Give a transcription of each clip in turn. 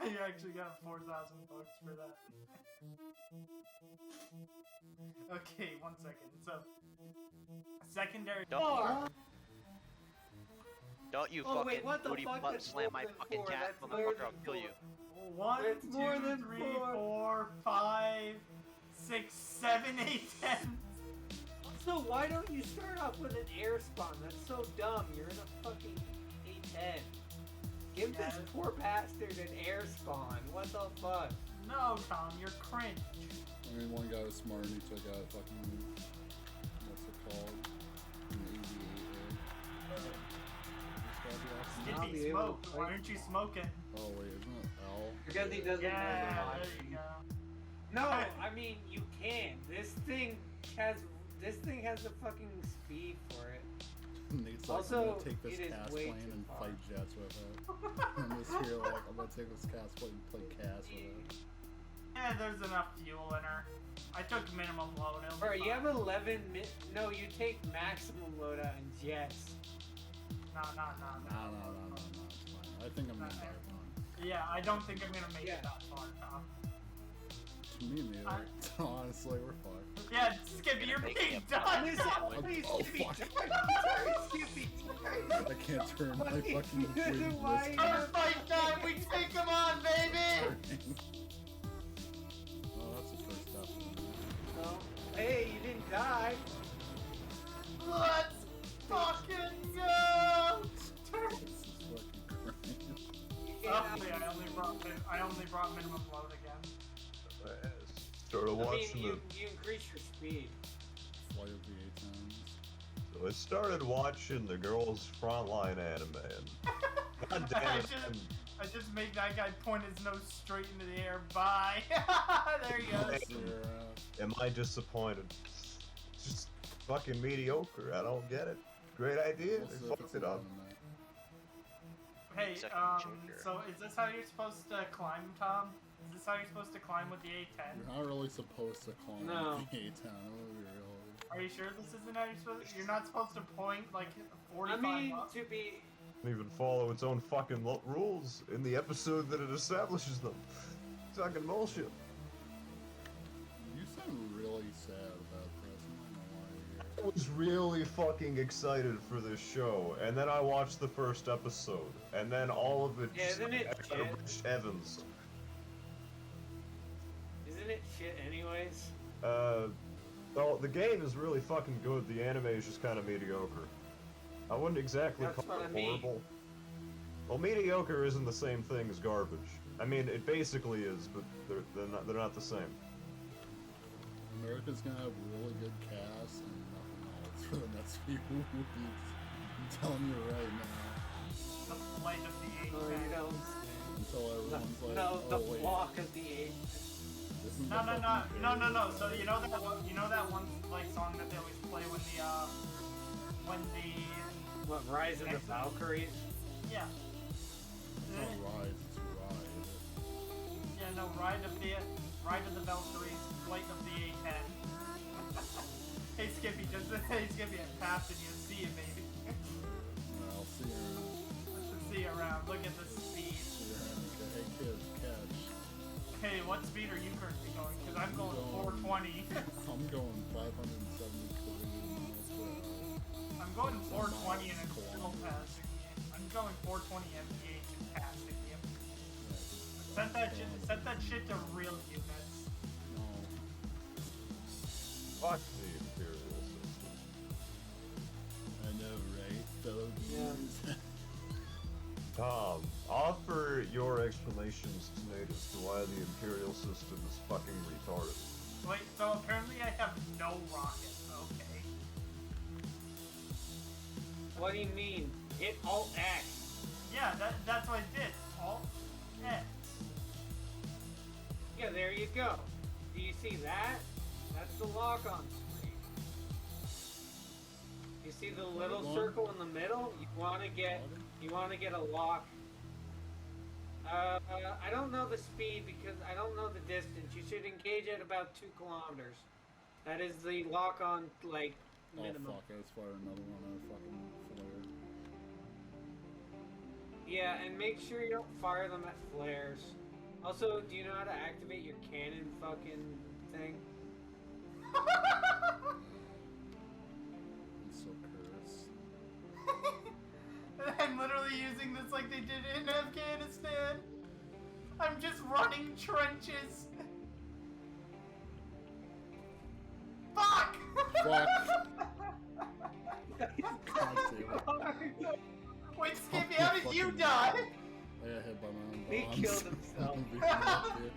You actually got 4,000 bucks for that. Okay, 1 second. So, secondary. Don't you fucking wait, what the booty fuck? butt That's slam more my than fucking four. chat, That's more motherfucker, I'll than kill you. 1, It's 2, more than 3, four. 4, 5, 6, 7, 8, 10. So why don't you start off with an air spawn? That's so dumb. You're in a fucking A-10. Give this poor bastard an air spawn. What the fuck? No, Tom, you're cringe. I mean, one guy was smart and he took out fucking, what's it called? An AV-8. Skippy, smoke. Why aren't you smoking? Oh wait, isn't it L? Because he doesn't Yeah, have there you go. No, I mean you can. This thing has a fucking speed for it. Nate's like, Also, I'm gonna take this it is cast way plane too and far. fight jets with it. I'm just here like, I'm gonna take this cast plane and play cast with it. Yeah, there's enough fuel in her. I took minimum load. Alright, you have 11 No, you take maximum loadout in jets. No. No, it's fine. I think I'm gonna die fine. Yeah, I don't think I'm gonna make it that far, Tom. To me neither. Honestly, we're fucked. Yeah, Skippy, you're being done! Please, Oh, Skippy, fuck. Skippy, I can't turn my fucking wings Why? this Our fight time, we take him on, baby! Oh, that's the first step. No. Hey, you didn't die. Let's fucking go! This is fucking crazy. Oh, yeah, I only brought minimum load again. Started watching you increase your speed. Flight of the A-10s. So I started watching the Girls Frontline anime, and god damn it, I just made that guy point his nose straight into the air. Bye. There he goes. am I disappointed? It's just fucking mediocre. I don't get it. Great idea. They fucked it up. Hey, so is this how you're supposed to climb, Tom? Is this how you're supposed to climb with the A-10? You're not really supposed to climb No. with the A-10. I'm gonna be real. Are you sure this isn't how you're supposed to? You're not supposed to point like 45 I mean, up? to be... Doesn't even follow its own fucking rules in the episode that it establishes them. Fucking bullshit. You sound really sad about this. I'm not gonna lie to I was really fucking excited for this show, and then I watched the first episode, and then all of it Isn't it shit? Rich Evans. Isn't it shit anyways? Well, the game is really fucking good, the anime is just kind of mediocre. I wouldn't exactly That's call what it I mean. horrible. Well, mediocre isn't the same thing as garbage. I mean, it basically is, but they're not the same. you. America's gonna have really good cast and nothing else for the next few weeks. I'm telling you right now. The flight of the A-10. No, you don't. Until everyone's like, No, the oh wait. block of the 8. Isn't No. So you know that one like song that they always play when the What, Rise of the Valkyries? yeah. It's not Rise, it's Ride. Yeah, no, Ride of the Valkyries, Flight of the A-10. Hey Skippy, hey Skippy, I'm passing you. See you, baby. I'll see you around. See you around. Look at the speed. See you around. Okay, hey kids, catch. Hey, what speed are you currently going? Because I'm going going- 420. I'm going 573 miles per hour. I'm going 420 and I'm still passing you. I'm going 420 mph and passing you. Set that shit to real units. No. Fuck the Imperial system. I know, right? Fellow viewers. Tom, offer your explanations tonight as to why the Imperial system is fucking retarded. Wait, so apparently I have no rockets, okay. What do you mean? Hit Alt-X. Yeah, that's what I did. Alt X. Yeah, there you go. Do you see that? That's the lock-on screen. You see the little circle in the middle? You want to get a lock. I don't know the speed because I don't know the distance. You should engage at about 2 kilometers. That is the lock-on, like, minimum. Oh fuck, I just fired another one on a fucking flare. Yeah, and make sure you don't fire them at flares. Also, do you know how to activate your cannon fucking thing? I'm so cursed. I'm literally using this like they did in Afghanistan. I'm just running trenches. Fuck! Fuck! God damn it. Wait, Skippy, how did you die? I got hit by my own He bombs. killed himself. Big fuck, dude.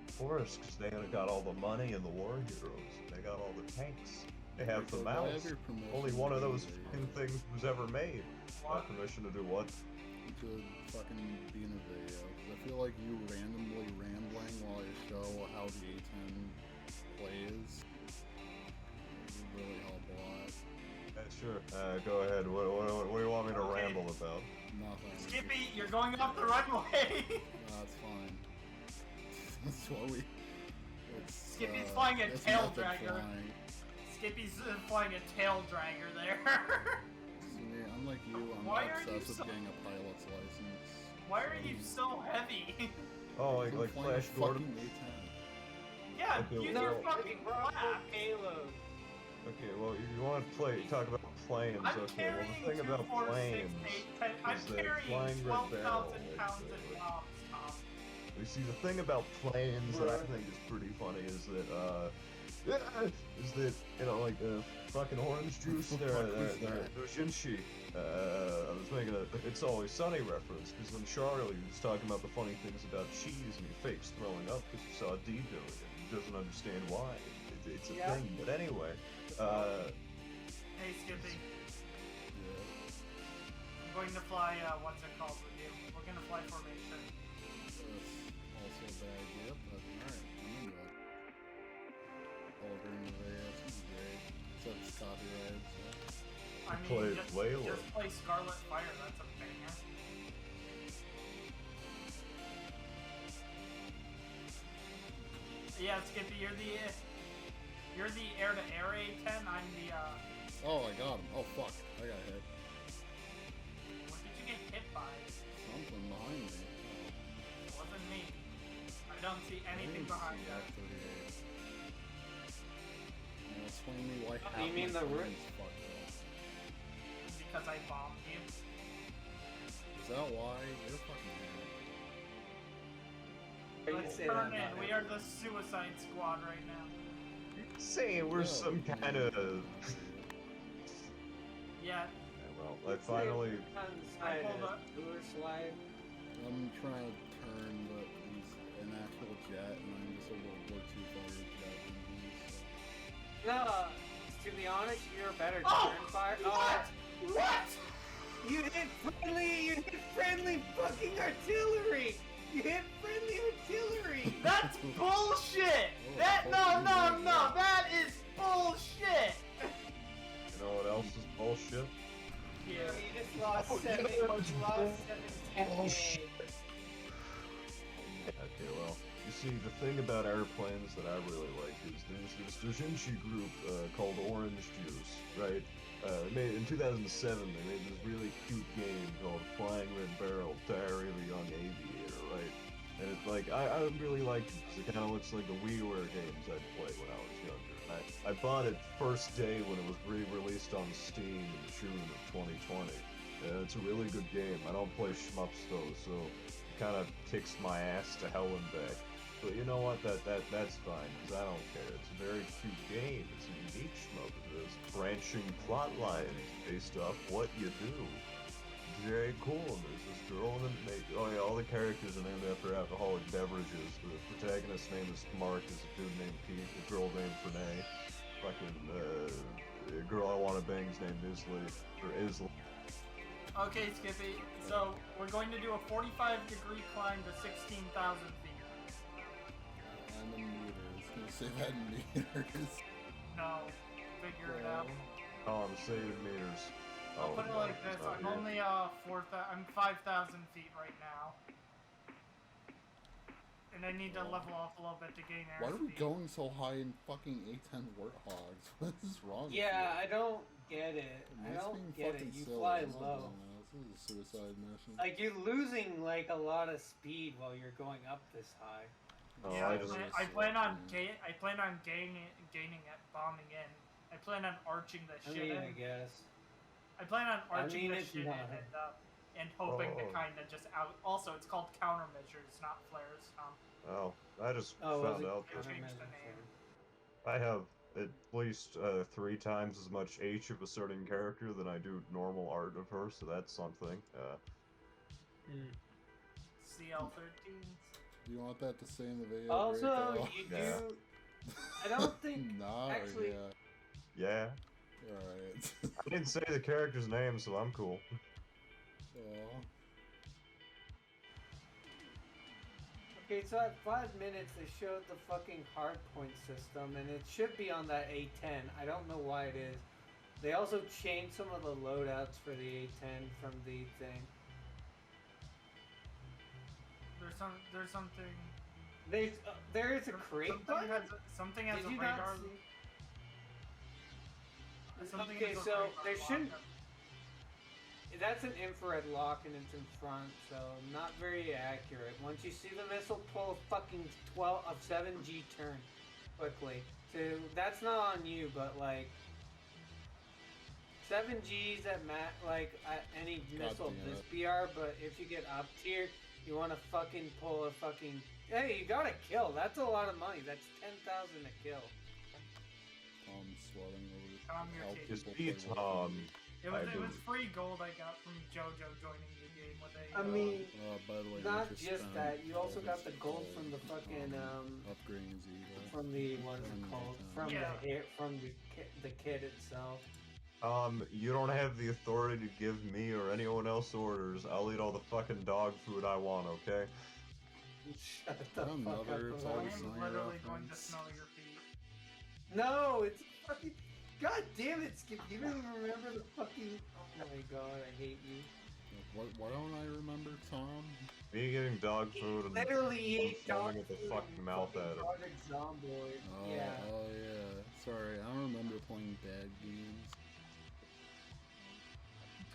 Of course, because they got all the money and the war heroes. They got all the tanks. They have the Michael, do I have mouse. your permission Only one to of do those the fucking video? things was ever made. What? Permission to do what? To fucking be in a video, because I feel like you randomly rambling while I show how the A-10 plays would really help a lot. Sure. Go ahead. What do you want me to Okay. ramble about? Nothing. Skippy, you're going off the runway. That's fine. That's what we... It's, Skippy's flying a it's tail method dragger. flying. Skippy's flying a tail dragger there. See, unlike you, I'm Why not are you obsessed with so- getting a pilot's license. Why are you so heavy? Oh, like I'm flying a Flash Gordon? fucking A-10. Yeah, Okay, use well- your It's fucking purple flap. payload. Okay, well, you want to talk about planes. I'm Okay, well, carrying the thing 2, about 4, 6, planes 8, 10. I'm is that carrying flying 12,000 red barrel, pounds like, in bombs, Tom. You see, the thing about planes that I think is pretty funny is that, you know, like, fucking orange juice, they're Jinshi. I was making a It's Always Sunny reference, because when Charlie was talking about the funny things about cheese and he fakes throwing up because he saw D do it, and he doesn't understand why. It's a Yeah. thing, but anyway, Hey, Skippy. Yeah. I'm going to fly, what's it called with you? We're gonna fly formation. That's also a bad idea, but alright, I'm into it. All during the video, it's great. Except it's copyrighted, so... I mean, Play just Layla. play Scarlet Fire, that's a banger. Yeah, Skippy, you're the air-to-air A-10, I'm the, Oh, I got him. Oh, fuck. I got hit. what did you get hit by? Something behind me. It wasn't me. I don't see anything behind you. F-38. Now explain to me why Oh, half you mean my the plane's fucked up. Because I bombed you. Is that why? You're fucking mad. Let's turn in. We are the Suicide Squad right now. saying we're some kind of... Yeah, well, I finally... I pulled up. Slide. I'm trying to turn, but he's an actual jet, and I'm just a World War II fighter jet. And he's, No, to be honest, you're a better Oh! turn fire. What? What? You hit friendly fucking artillery! You hit friendly artillery! That's bullshit! Oh, No, that is bullshit! You know what else is bullshit? Here. You just lost Oh, seven. you know what's You lost bull- 7 Okay, well, you see, the thing about airplanes that I really like is there's this doujinshi group called Orange Juice, right? In 2007, they made this really cute game called Flying Red Barrel, Diary of a Young Aviator, right? And it's like, I really like it because it kind of looks like the WiiWare games I'd play when I was younger. I bought it first day when it was re-released on Steam in June of 2020. It's a really good game. I don't play shmups though, so it kind of kicks my ass to hell and back. But you know what? That's fine, because I don't care. It's a very cute game. It's a unique shmup. It has branching plot lines based off what you do. It's very cool. And there's this girl in it. Oh yeah, all the characters are named after alcoholic beverages. The protagonist's name is Mark. There's a dude named Pete. A girl named Renee. Fucking a girl I want to bang's named Isley or Isla. Okay, Skippy, so we're going to do a 45-degree climb to 16,000 feet. I'm in meters. Can you say that in meters? No, figure it out. Oh, I'm saving meters. I'll Oh, put it no, like it's this, not I'm here. only, I'm 5,000 feet right now. And I need to level off a little bit to gain Why are we airspeed. going so high in fucking A-10 Warthogs? What is wrong with Yeah, you? I don't get it. I It's don't being get it. fucking You silly, fly isn't low. it? This is a suicide mission. Like, you're losing, like, a lot of speed while you're going up this high. Oh, Yeah, I I plan on gaining it, bombing in. I plan on arching the I shit mean, in. I guess. I plan on arching mean, the it's shit in not- and hoping to Oh. kind of just out. Also, it's called countermeasures, not flares. Oh, I just Oh, was found it out They that changed the name. I have at least 3 times as much H of a certain character than I do normal art of her, so that's something. CL13s. Do you want that to stay in the video? Also, Draco? you Yeah. do. I don't think. Nah, actually- Yeah, Alright. I didn't say the character's name, so I'm cool. Aw. Okay, so at 5 minutes they showed the fucking hardpoint system, and it should be on that A-10. I don't know why it is. They also changed some of the loadouts for the A-10 from the thing. There's something. There is a crate button. Something has Did a you radar. not see? Something Okay, has a so radar there lock. shouldn't. That's an infrared lock and it's in front, so not very accurate. Once you see the missile, pull a fucking 7G turn quickly. So that's not on you, but like 7Gs at any missile of damn this it. BR, but if you get up tier, you want to fucking pull a fucking. Hey, you got a kill. That's a lot of money. That's 10,000 a kill. Tom's sweating over Tom, you're how taking- Just people be play Tom. It I was do. free gold I got from JoJo joining the game with a. I mean, By the way, not we just spent that. You also all got this the gold gold from the fucking upgrading his eagle. from the what is it called? From Yeah. the kit itself. You don't have the authority to give me or anyone else orders. I'll eat all the fucking dog food I want, okay? Shut the Another, fuck up. it's I about always it. am Snyder literally going to reference. smell your feet. No, it's fucking. God damn it, Skip! You don't even remember the fucking. Oh my god, I hate you. Why don't I remember Tom? Me getting dog food and Literally ate foaming dog at the food fucking and mouth fucking at it. Project Zomboid. Oh, Yeah. oh yeah. Sorry, I don't remember playing bad games.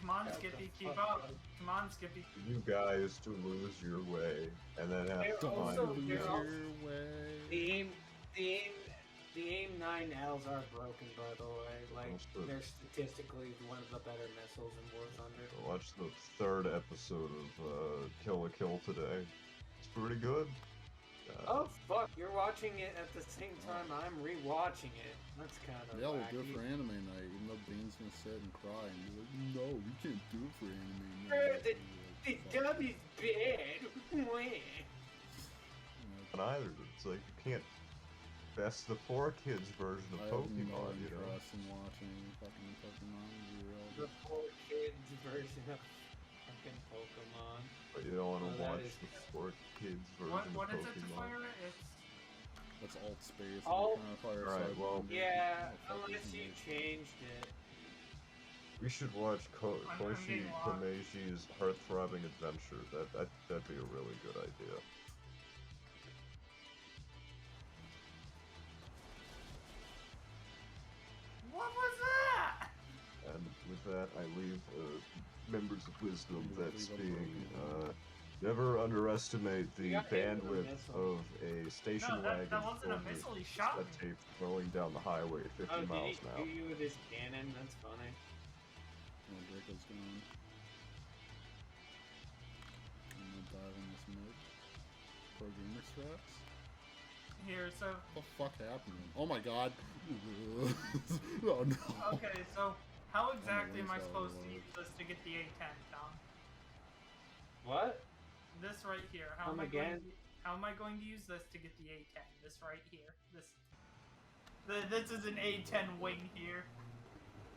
Come on, Shut Skippy, the keep fuck up. Come on, Skippy. you guys to lose your way and then have They're to also- find they're me. all- Your way. The AIM 9Ls are broken, by the way. Like, Also- they're statistically one of the better missiles in War Thunder. Watch the 3rd episode of Kill la Kill today. It's pretty good. Oh fuck! You're watching it at the same time I'm rewatching it. That's kind of Yeah, we'll wacky. do it for anime night, even though Bean's gonna sit and cry and be like, no, we can't do it for anime night. The Fuck. dub is bad. Wah. And either, it's like you can't. That's the poor kids version of I have no Pokemon, you know. interest in watching fucking Pokemon The Zero. poor kids version of fucking Pokemon. But you don't want Oh, to that watch is- the poor kids version What of is it to Pokemon. fire? It's That's alt space. Alt- I'm trying to fire Alright, Cyber well- Ninja. Yeah, Oh, fuck, unless we you can changed it. We should watch I'm Koichi getting lost. Komeishi's Heart-Throbbing Adventure. That'd be a really good idea. what was that? And with that, I leave members of wisdom You that's leave a being Pokemon. never underestimate the You got hit with a bandwidth missile. of a station No, that wagon wasn't a only missile. He shot me. that tape rolling down the highway at 50 Oh, did miles he an shoot hour. you with his cannon? That's funny. Oh, Draco's gone. I'm gonna dive in this mid. Pro gamer strats. Here, so What the fuck happened? Oh my god. Oh no. okay, so how exactly am I wings out supposed of to the use this to get the A10 down? What? This right here. How Come am I going? again? How am I going to use this to get the A10? This right here. This is an A10 wing here.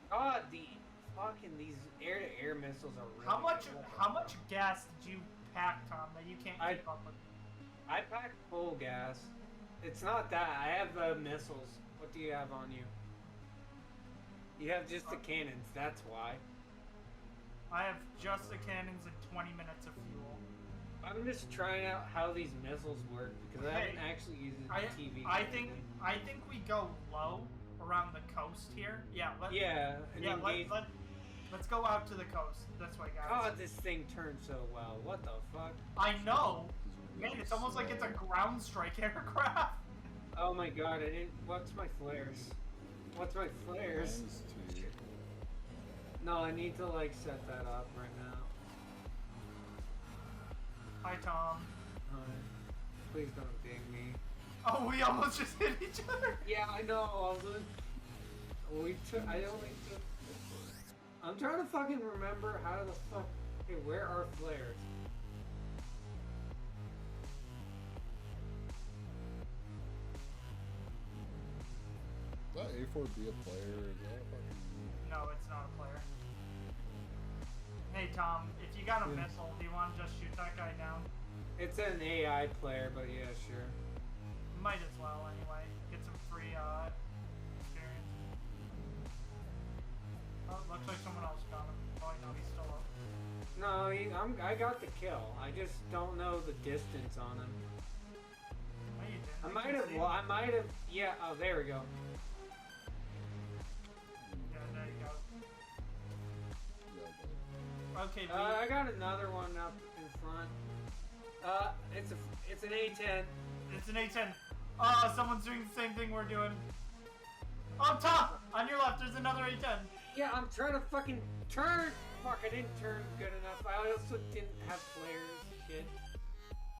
God, these air-to-air missiles are really How much gas did you pack, Tom, that you can't keep up with? I packed full gas. It's not that. I have the missiles. What do you have on you? You have just the cannons. That's why. I have just the cannons and 20 minutes of fuel. I'm just trying out how these missiles work because I haven't actually used it I on TV. I think we go low around the coast here. Yeah. Yeah, and Yeah. engage. Let's go out to the coast. This way, guys. God, this thing turns so well. What the fuck? I know. Man, it's almost like it's a ground strike aircraft. Oh my god, I didn't. What's my flares? What's my flares? Mine's T. No, I need to like set that up right now. Hi, Tom. Please don't ding me. Oh, we almost just hit each other. Yeah, I know. I only took. I'm trying to fucking remember how the fuck. Okay, where are flares? Is that A4B a player? Is that fucking... No, it's not a player. Hey, Tom, if you got a missile, do you want to just shoot that guy down? It's an AI player, but yeah, sure. Might as well, anyway. Get some free experience. Oh, looks like someone else got him. Oh, no, he's still up. No, I got the kill. I just don't know the distance on him. No, you didn't. I might have. Yeah. Oh, there we go. Yeah, there you go. Yeah, but... Okay, I got another one up in front. It's an A-10. it's an A-10. Someone's doing the same thing we're doing. Oh, Tom! On your left, there's another A-10. Yeah, I'm trying to fucking turn. Fuck, I didn't turn good enough. I also didn't have flares. Shit.